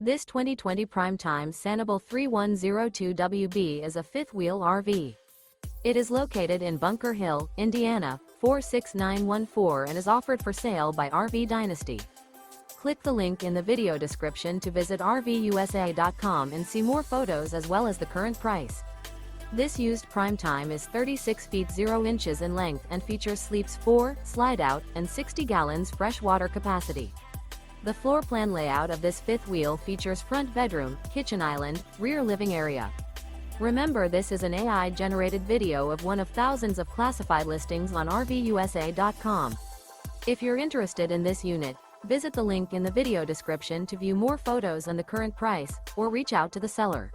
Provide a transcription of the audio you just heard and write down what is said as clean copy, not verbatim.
This 2020 Prime Time Sanibel 3102WB is a fifth-wheel RV. It is located in Bunker Hill, Indiana, 46914 and is offered for sale by RV Dynasty. Click the link in the video description to visit RVUSA.com and see more photos as well as the current price. This used Prime Time is 36 feet 0 inches in length and features sleeps 4, Slideout, and 60 gallons fresh water capacity. The floor plan layout of this fifth wheel features front bedroom, kitchen island, rear living area. Remember, this is an AI-generated video of one of thousands of classified listings on RVUSA.com. If you're interested in this unit, visit the link in the video description to view more photos and the current price, or reach out to the seller.